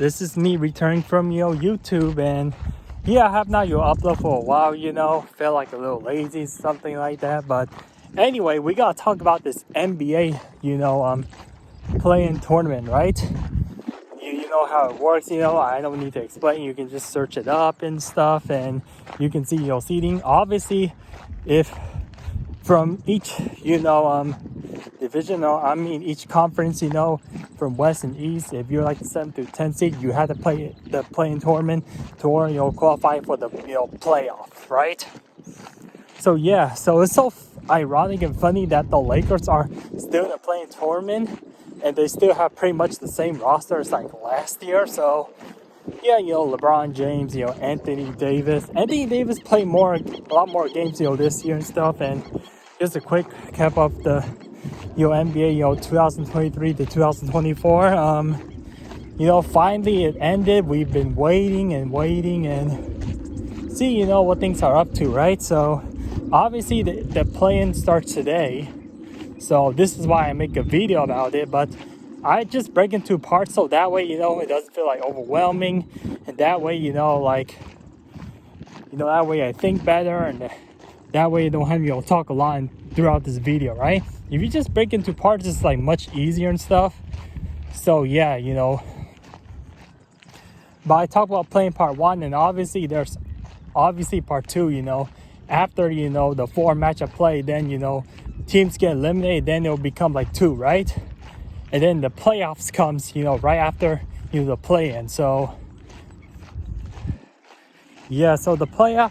This is me returning from YouTube, and yeah, I have not upload for a while. Felt like a little lazy, something like that. But anyway, we gotta talk about this NBA playing tournament, right? You know how it works. I don't need to explain. You can just search it up and stuff, and you can see seating. Obviously, if from each division, each conference, from West and East, if you're like the 7 through 10 seed, you have to play the playing tournament to qualify for the playoffs, right? So yeah, so it's so ironic and funny that the Lakers are still in the playing tournament, and they still have pretty much the same roster as like last year. So yeah, LeBron James, Anthony Davis. Anthony Davis played a lot more games, this year and stuff. And just a quick cap of the, NBA, 2023 to 2024. Finally it ended. We've been waiting and see, what things are up to, right? So obviously the play-in starts today. So this is why I make a video about it, but I just break into parts so that way, it doesn't feel like overwhelming, and that way, that way I think better, and that way you don't have me talk a lot throughout this video, right? If you just break into parts, it's like much easier and stuff. So yeah, but I talk about playing part one, and obviously there's part two, after, the 4 matchup play, then, teams get eliminated, then it'll become like 2, right? And then the playoffs comes, right after, the play-in. So, yeah, so the playoff.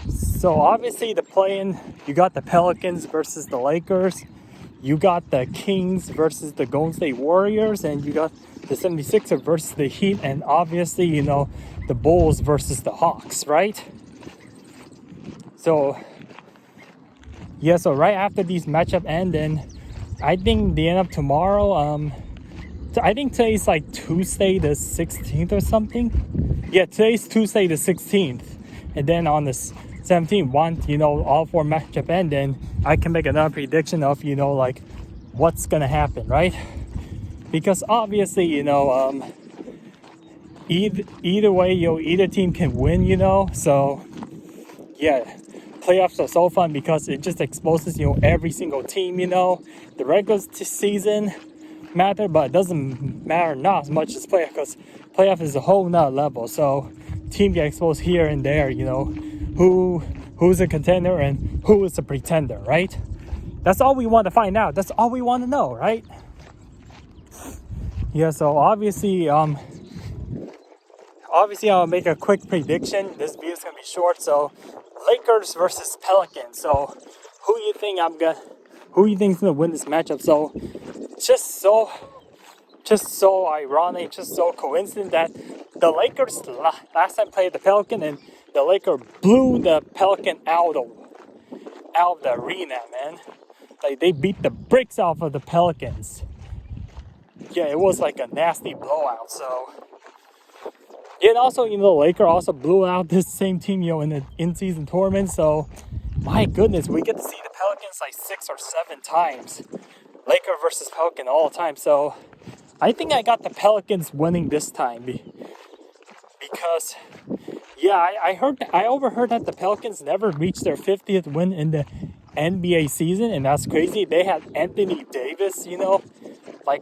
So, obviously, the play-in, you got the Pelicans versus the Lakers. You got the Kings versus the Golden State Warriors. And you got the 76ers versus the Heat. And obviously, the Bulls versus the Hawks, right? So, yeah, so right after these matchup end, then I think the end of tomorrow, I think today's like Tuesday the 16th or something. Yeah, today's Tuesday the 16th. And then on the 17th, once, all 4 matchup end, then I can make another prediction of, like what's going to happen, right? Because obviously, either way, either team can win, so yeah. Playoffs are so fun because it just exposes every single team. The regular season matter, but it doesn't matter not as much as playoff, because playoff is a whole nother level. So team get exposed here and there. Who's a contender and who is a pretender, right? That's all we want to find out. That's all we want to know, right? Yeah. So obviously I'll make a quick prediction. This video is gonna be short, so. Lakers versus Pelicans. So, who do you think is gonna win this matchup? So, just so ironic, just so coincident that the Lakers last time played the Pelican, and the Lakers blew the Pelican out of the arena, man. Like they beat the bricks off of the Pelicans. Yeah, it was like a nasty blowout. So. Yeah, and also, the Lakers also blew out this same team, in the in-season tournament. So, my goodness, we get to see the Pelicans like 6 or 7 times. Lakers versus Pelican all the time. So, I think I got the Pelicans winning this time. Because, yeah, I overheard that the Pelicans never reached their 50th win in the NBA season. And that's crazy. They had Anthony Davis,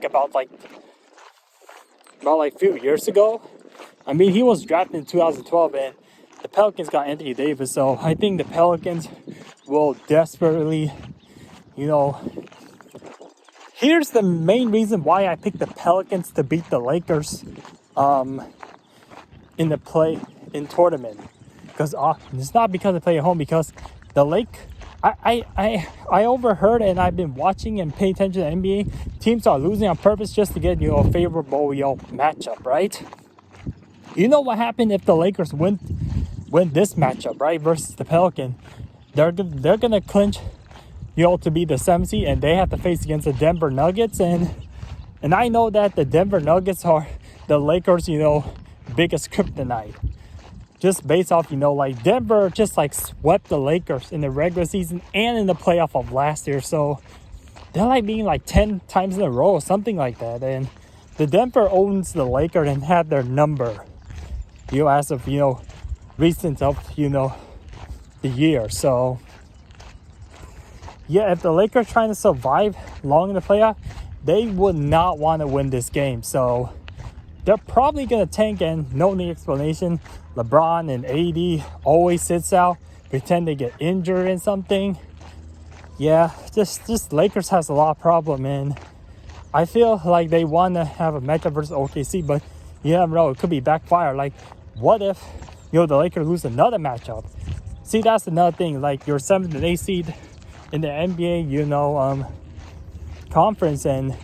about a few years ago. He was drafted in 2012, and the Pelicans got Anthony Davis. So I think the Pelicans will desperately, Here's the main reason why I picked the Pelicans to beat the Lakers in the play-in tournament. Because it's not because they play at home, because the I overheard, and I've been watching and paying attention to the NBA. Teams are losing on purpose just to get, a favorable, matchup, right? You know what happened if the Lakers win this matchup, right, versus the Pelican? They're gonna clinch, to be the 7th seed, and they have to face against the Denver Nuggets, and I know that the Denver Nuggets are the Lakers, biggest kryptonite. Just based off, like Denver just like swept the Lakers in the regular season and in the playoff of last year, so they're like being like 10 times in a row or something like that, and the Denver owns the Lakers and had their number, as of, recent of, the year. So, yeah, if the Lakers trying to survive long in the playoff, they would not want to win this game. So, they're probably going to tank, and no need explanation. LeBron and AD always sits out, pretend they get injured in something. Yeah, just Lakers has a lot of problem, and I feel like they want to have a matchup versus OKC, but you never know, it could be backfire. Like, what if, the Lakers lose another matchup? See, that's another thing. Like, you're 7th and 8th seed in the NBA, conference, and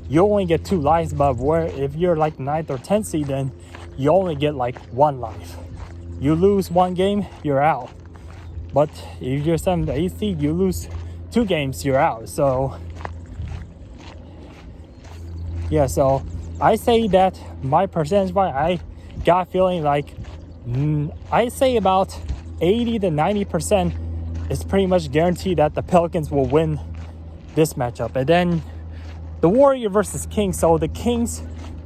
you only get 2 lives, but where if you're like 9th or 10th seed, then you only get like 1 life. You lose 1 game, you're out. But if you're 7th or 8th seed, you lose 2 games, you're out. So, yeah, so I say that my percentage-wise, I got feeling like, I say about 80 to 90% is pretty much guaranteed that the Pelicans will win this matchup. And then the Warrior versus Kings. So the Kings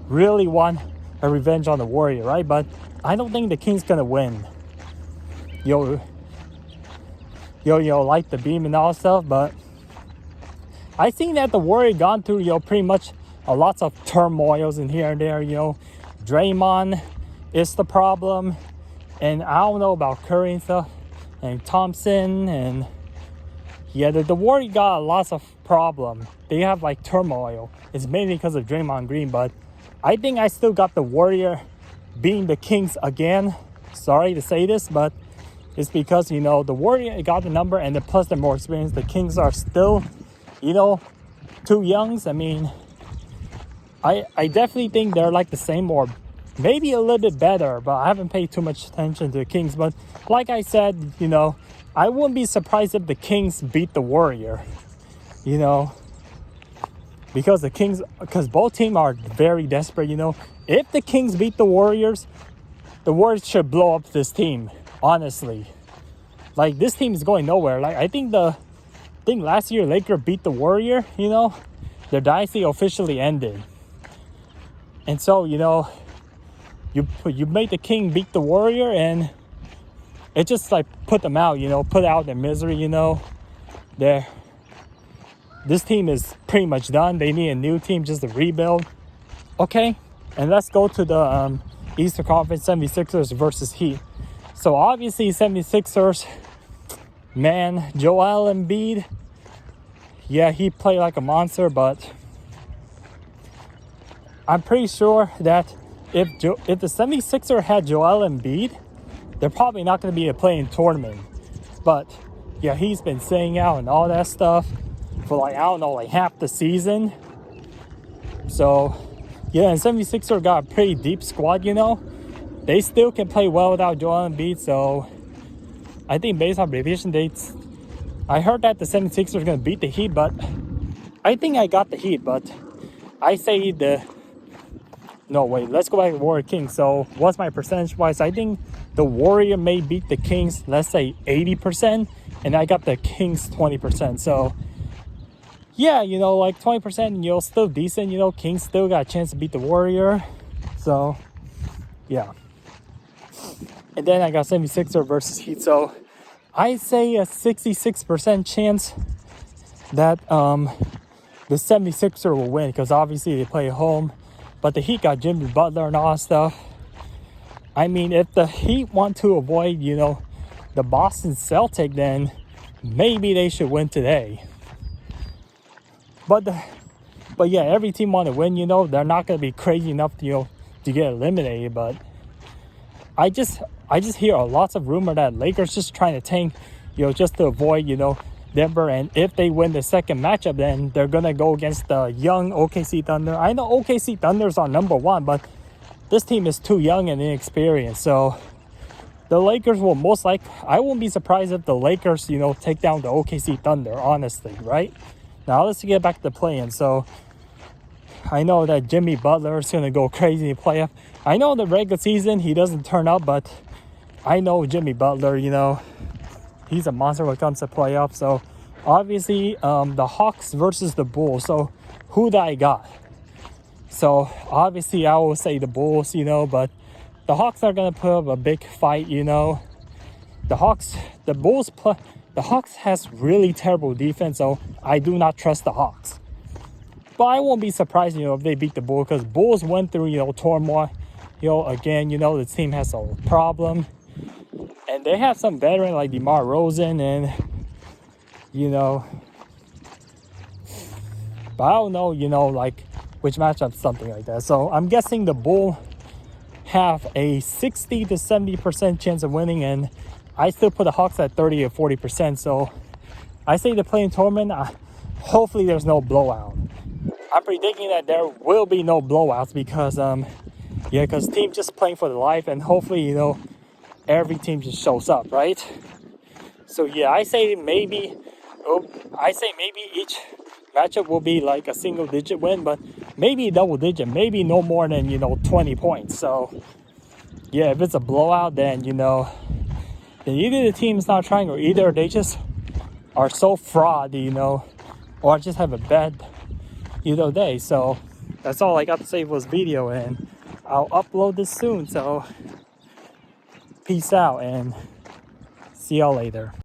really want a revenge on the Warrior, right? But I don't think the Kings gonna win. Like the beam and all stuff. But I think that the Warrior gone through, pretty much a lots of turmoils in here and there. Draymond is the problem, and I don't know about Curry and stuff, and Thompson, and the Warrior got lots of problem. They have like turmoil. It's mainly because of Draymond Green, but I think I still got the Warrior beating the Kings again. Sorry to say this, but it's because, the Warrior got the number, and plus they're more experienced. The Kings are still, too young. I mean, I definitely think they're like the same or maybe a little bit better, but I haven't paid too much attention to the Kings. But like I said, I wouldn't be surprised if the Kings beat the Warrior, because both teams are very desperate. If the Kings beat the Warriors should blow up this team, honestly. Like, this team is going nowhere. Like, I think last year Lakers beat the Warrior, their dynasty officially ended. And so, you made the King beat the Warrior, and it just like put them out, put out their misery. This team is pretty much done. They need a new team just to rebuild. Okay, and let's go to the Eastern Conference 76ers versus Heat. So obviously 76ers, man, Joel Embiid, yeah, he played like a monster, but I'm pretty sure that if the 76ers had Joel Embiid, they're probably not going to be a play-in tournament. But yeah, he's been staying out and all that stuff for like, I don't know, like half the season. So yeah, and 76ers got a pretty deep squad, They still can play well without Joel Embiid. So I think based on prediction dates, I heard that the 76ers are going to beat the Heat, but I think I got the Heat. But I say no, wait, let's go back to Warrior Kings. So what's my percentage-wise? I think the Warrior may beat the Kings, let's say 80%, and I got the Kings 20%. So yeah, like 20%, still decent. Kings still got a chance to beat the Warrior. So yeah. And then I got 76er versus Heat. So I say a 66% chance that the 76er will win, because obviously they play at home. But the Heat got Jimmy Butler and all that stuff. I mean, if the Heat want to avoid, the Boston Celtics, then maybe they should win today. But yeah, every team want to win, They're not going to be crazy enough, to get eliminated. But I just hear lots of rumor that Lakers just trying to tank, just to avoid, Denver. And if they win the second matchup, then they're going to go against the young OKC Thunder. I know OKC Thunder's on number 1, but this team is too young and inexperienced. So the Lakers will most likely, I won't be surprised if the Lakers, take down the OKC Thunder, honestly, right? Now let's get back to the play-in. So I know that Jimmy Butler is going to go crazy in the playoff. I know the regular season he doesn't turn up, but I know Jimmy Butler, he's a monster when it comes to playoffs. So obviously the Hawks versus the Bulls. So who do I got? So obviously I will say the Bulls, you know, but the Hawks are gonna put up a big fight, you know. The Hawks has really terrible defense, so I do not trust the Hawks. But I won't be surprised, you know, if they beat the Bulls, because Bulls went through, you know, turmoil. You know, again, you know, the team has a problem. And they have some veteran like DeMar Rosen and, you know, but I don't know, you know, like which matchup, something like that. So I'm guessing the Bulls have a 60 to 70% chance of winning, and I still put the Hawks at 30 or 40%. So I say the play-in tournament, hopefully there's no blowout. I'm predicting that there will be no blowouts because because team just playing for the life, and hopefully, you know, every team just shows up, right? So yeah, I say maybe each matchup will be like a single digit win, but maybe double digit, maybe no more than, you know, 20 points. So yeah, if it's a blowout, then, you know, then either the team's not trying, or either they just are so fraud, you know, or just have a bad, you know, day. So that's all I got to say for this video, and I'll upload this soon. So peace out and see y'all later.